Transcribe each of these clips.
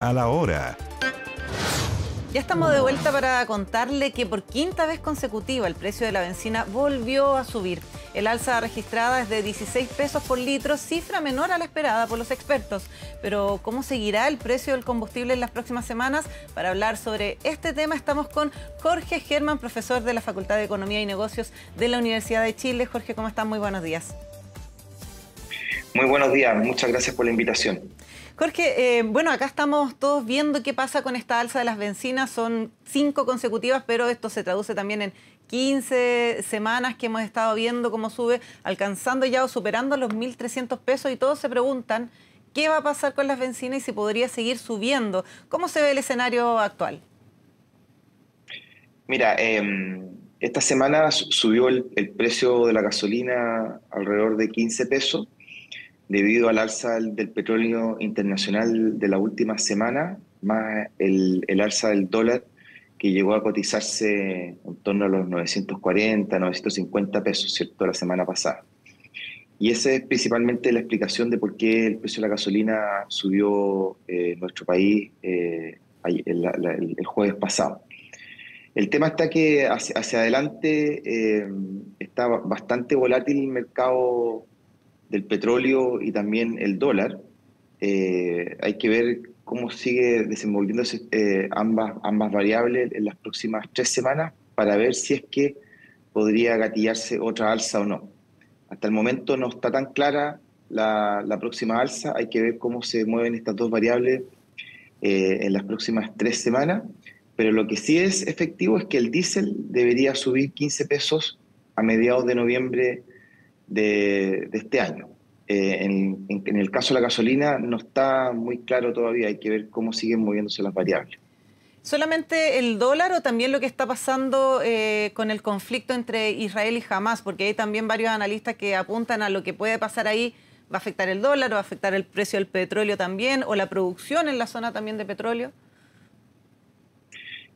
A la hora. Ya estamos de vuelta para contarle que por quinta vez consecutiva el precio de la benzina volvió a subir. El alza registrada es de 16 pesos por litro, cifra menor a la esperada por los expertos. Pero ¿cómo seguirá el precio del combustible en las próximas semanas? Para hablar sobre este tema estamos con Jorge Germán, profesor de la Facultad de Economía y Negocios de la Universidad de Chile. Jorge, ¿cómo están? Muy buenos días. Muy buenos días, muchas gracias por la invitación. Jorge, bueno, acá estamos todos viendo qué pasa con esta alza de las bencinas. Son 5 consecutivas, pero esto se traduce también en 15 semanas que hemos estado viendo cómo sube, alcanzando ya o superando los 1.300 pesos. Y todos se preguntan qué va a pasar con las bencinas y si podría seguir subiendo. ¿Cómo se ve el escenario actual? Mira, esta semana subió el precio de la gasolina alrededor de 15 pesos. Debido al alza del petróleo internacional de la última semana, más el alza del dólar, que llegó a cotizarse en torno a los 940, 950 pesos, ¿cierto?, la semana pasada. Y esa es principalmente la explicación de por qué el precio de la gasolina subió en nuestro país el jueves pasado. El tema está que hacia adelante está bastante volátil el mercado del petróleo y también el dólar. Hay que ver cómo sigue desenvolviéndose ambas variables en las próximas 3 semanas para ver si es que podría gatillarse otra alza o no. Hasta el momento no está tan clara la próxima alza. Hay que ver cómo se mueven estas dos variables en las próximas 3 semanas. Pero lo que sí es efectivo es que el diésel debería subir 15 pesos a mediados de noviembre de este año. En el caso de la gasolina no está muy claro todavía, hay que ver cómo siguen moviéndose las variables. ¿Solamente el dólar o también lo que está pasando con el conflicto entre Israel y Hamás? Porque hay también varios analistas que apuntan a lo que puede pasar ahí. ¿Va a afectar el dólar o va a afectar el precio del petróleo también o la producción en la zona también de petróleo?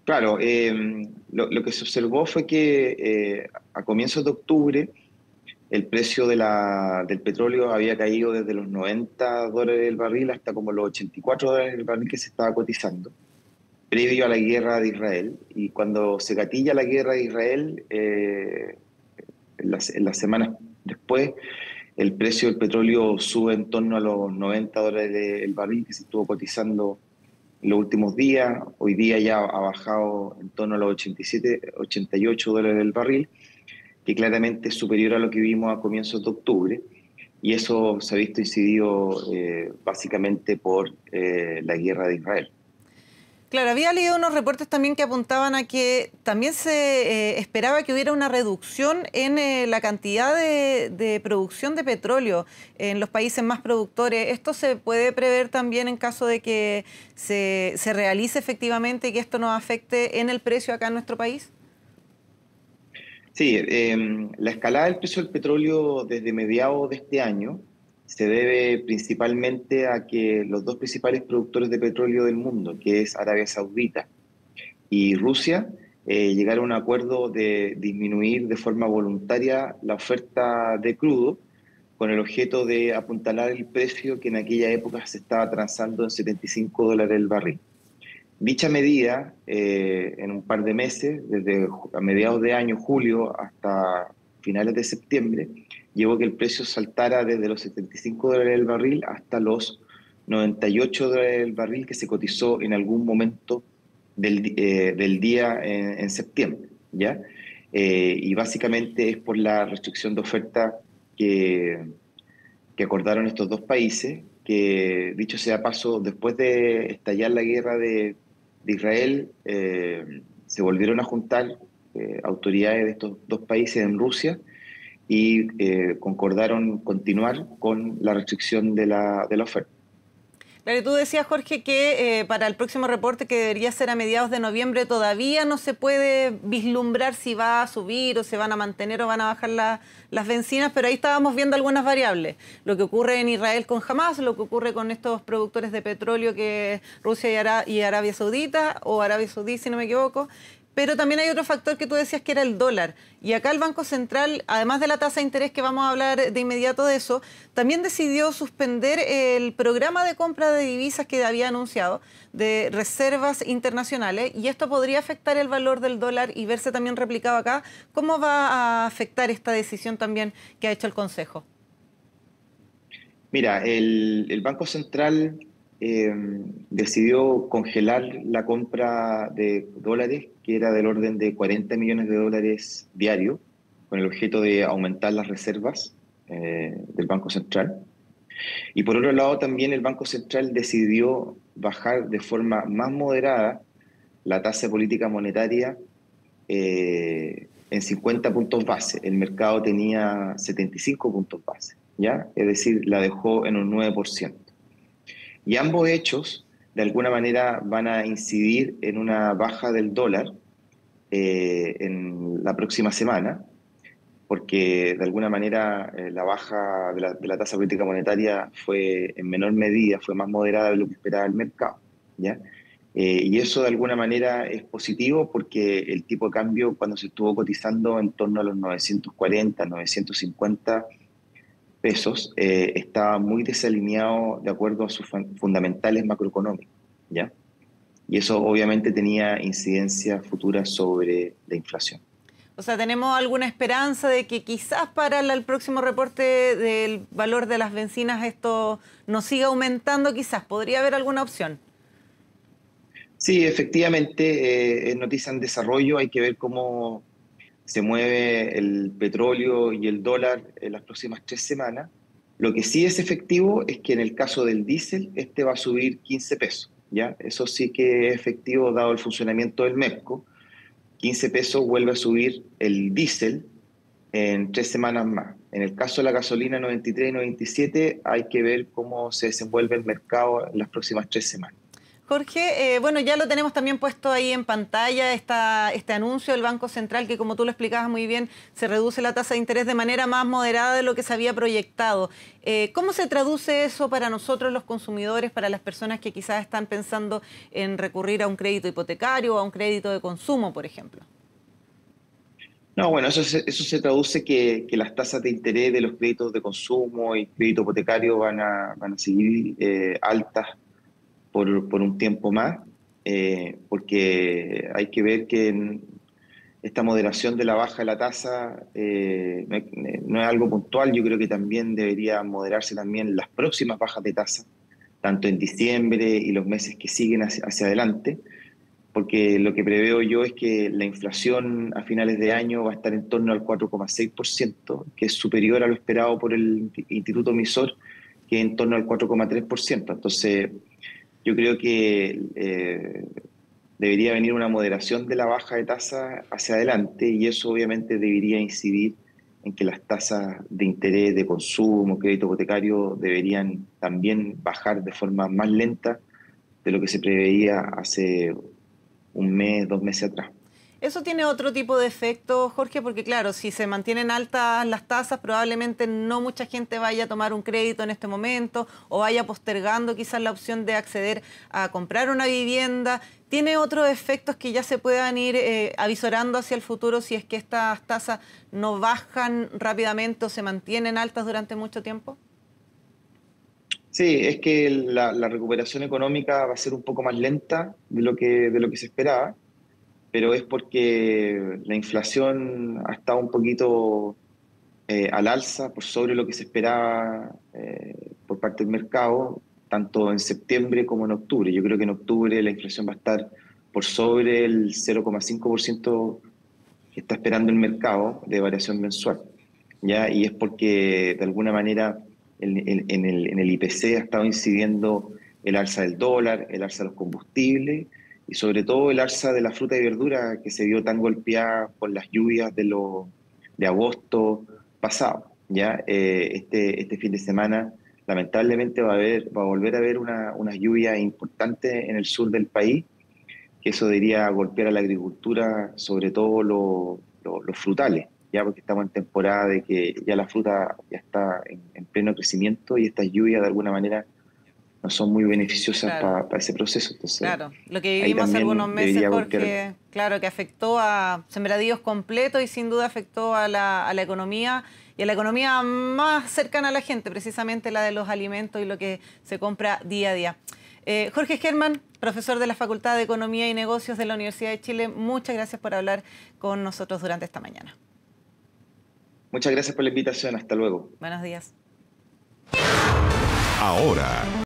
Claro, lo que se observó fue que a comienzos de octubre el precio del petróleo había caído desde los $90 el barril hasta como los $84 el barril que se estaba cotizando, previo a la guerra de Israel. Y cuando se gatilla la guerra de Israel, en las semanas después, el precio del petróleo sube en torno a los $90 el barril que se estuvo cotizando en los últimos días. Hoy día ya ha bajado en torno a los 87, $88 el barril, que claramente es superior a lo que vimos a comienzos de octubre, y eso se ha visto incidido básicamente por la guerra de Israel. Claro, había leído unos reportes también que apuntaban a que también se esperaba que hubiera una reducción en la cantidad de producción de petróleo en los países más productores. ¿Esto se puede prever también en caso de que se realice efectivamente y que esto nos afecte en el precio acá en nuestro país? Sí, la escalada del precio del petróleo desde mediados de este año se debe principalmente a que los dos principales productores de petróleo del mundo, que es Arabia Saudita y Rusia, llegaron a un acuerdo de disminuir de forma voluntaria la oferta de crudo con el objeto de apuntalar el precio que en aquella época se estaba transando en $75 el barril. Dicha medida, en un par de meses, desde a mediados de año, julio, hasta finales de septiembre, llevó que el precio saltara desde los $75 el barril hasta los $98 el barril que se cotizó en algún momento del día en septiembre, ¿ya? Y básicamente es por la restricción de oferta que acordaron estos dos países, que dicho sea paso, después de estallar la guerra de Israel, se volvieron a juntar autoridades de estos dos países en Rusia y concordaron continuar con la restricción de la oferta. Claro, y tú decías, Jorge, que para el próximo reporte, que debería ser a mediados de noviembre, todavía no se puede vislumbrar si va a subir o se van a mantener o van a bajar las bencinas, pero ahí estábamos viendo algunas variables. Lo que ocurre en Israel con Hamás, lo que ocurre con estos productores de petróleo que es Rusia y Arabia Saudita, o Arabia Saudí, si no me equivoco. Pero también hay otro factor que tú decías que era el dólar. Y acá el Banco Central, además de la tasa de interés, que vamos a hablar de inmediato de eso, también decidió suspender el programa de compra de divisas que había anunciado, de reservas internacionales, y esto podría afectar el valor del dólar y verse también replicado acá. ¿Cómo va a afectar esta decisión también que ha hecho el Consejo? Mira, el Banco Central eh, decidió congelar la compra de dólares, que era del orden de 40 millones de dólares diarios, con el objeto de aumentar las reservas del Banco Central. Y por otro lado, también el Banco Central decidió bajar de forma más moderada la tasa de política monetaria en 50 puntos base. El mercado tenía 75 puntos base, ¿ya? Es decir, la dejó en un 9%. Y ambos hechos, de alguna manera, van a incidir en una baja del dólar en la próxima semana, porque de alguna manera la baja de la tasa política monetaria fue en menor medida, fue más moderada de lo que esperaba el mercado, ¿ya? Y eso de alguna manera es positivo porque el tipo de cambio cuando se estuvo cotizando en torno a los 940, 950 pesos, estaba muy desalineado de acuerdo a sus fundamentales macroeconómicos, ¿ya? Y eso obviamente tenía incidencias futuras sobre la inflación. O sea, ¿tenemos alguna esperanza de que quizás para el próximo reporte del valor de las bencinas esto no siga aumentando? Quizás, ¿podría haber alguna opción? Sí, efectivamente, es noticia en desarrollo, hay que ver cómo se mueve el petróleo y el dólar en las próximas 3 semanas. Lo que sí es efectivo es que en el caso del diésel, este va a subir 15 pesos, ¿ya? Eso sí que es efectivo dado el funcionamiento del MEPCO. 15 pesos vuelve a subir el diésel en 3 semanas más. En el caso de la gasolina 93 y 97, hay que ver cómo se desenvuelve el mercado en las próximas 3 semanas. Jorge, bueno, ya lo tenemos también puesto ahí en pantalla, este anuncio del Banco Central que, como tú lo explicabas muy bien, se reduce la tasa de interés de manera más moderada de lo que se había proyectado. ¿Cómo se traduce eso para nosotros los consumidores, para las personas que quizás están pensando en recurrir a un crédito hipotecario o a un crédito de consumo, por ejemplo? No, bueno, eso se traduce que las tasas de interés de los créditos de consumo y crédito hipotecario van a seguir altas por un tiempo más, porque hay que ver que esta moderación de la baja de la tasa no es algo puntual. Yo creo que también debería moderarse también las próximas bajas de tasa, tanto en diciembre y los meses que siguen hacia adelante, porque lo que preveo yo es que la inflación a finales de año va a estar en torno al 4,6%, que es superior a lo esperado por el Instituto Emisor, que es en torno al 4,3%. Entonces, yo creo que debería venir una moderación de la baja de tasa hacia adelante y eso obviamente debería incidir en que las tasas de interés de consumo, crédito hipotecario deberían también bajar de forma más lenta de lo que se preveía hace un mes, 2 meses atrás. Eso tiene otro tipo de efecto, Jorge, porque claro, si se mantienen altas las tasas, probablemente no mucha gente vaya a tomar un crédito en este momento o vaya postergando quizás la opción de acceder a comprar una vivienda. ¿Tiene otros efectos que ya se puedan ir avisorando hacia el futuro si es que estas tasas no bajan rápidamente o se mantienen altas durante mucho tiempo? Sí, es que la recuperación económica va a ser un poco más lenta de lo que se esperaba, pero es porque la inflación ha estado un poquito al alza por sobre lo que se esperaba por parte del mercado, tanto en septiembre como en octubre. Yo creo que en octubre la inflación va a estar por sobre el 0,5% que está esperando el mercado de variación mensual, ¿ya? Y es porque de alguna manera en el IPC ha estado incidiendo el alza del dólar, el alza de los combustibles y sobre todo el alza de la fruta y verdura que se vio tan golpeada por las lluvias de agosto pasado, ¿ya? Este fin de semana lamentablemente va a volver a haber una lluvia importante en el sur del país, que eso debería golpear a la agricultura, sobre todo los frutales, ya porque estamos en temporada de que ya la fruta ya está en pleno crecimiento y estas lluvias de alguna manera no son muy beneficiosas Claro. para ese proceso. Entonces, Claro, lo que ahí vivimos hace también algunos meses, debería Jorge, claro, que afectó a sembradíos completos y sin duda afectó a la economía y a la economía más cercana a la gente, precisamente la de los alimentos y lo que se compra día a día. Jorge Germán, profesor de la Facultad de Economía y Negocios de la Universidad de Chile, muchas gracias por hablar con nosotros durante esta mañana. Muchas gracias por la invitación. Hasta luego. Buenos días. Ahora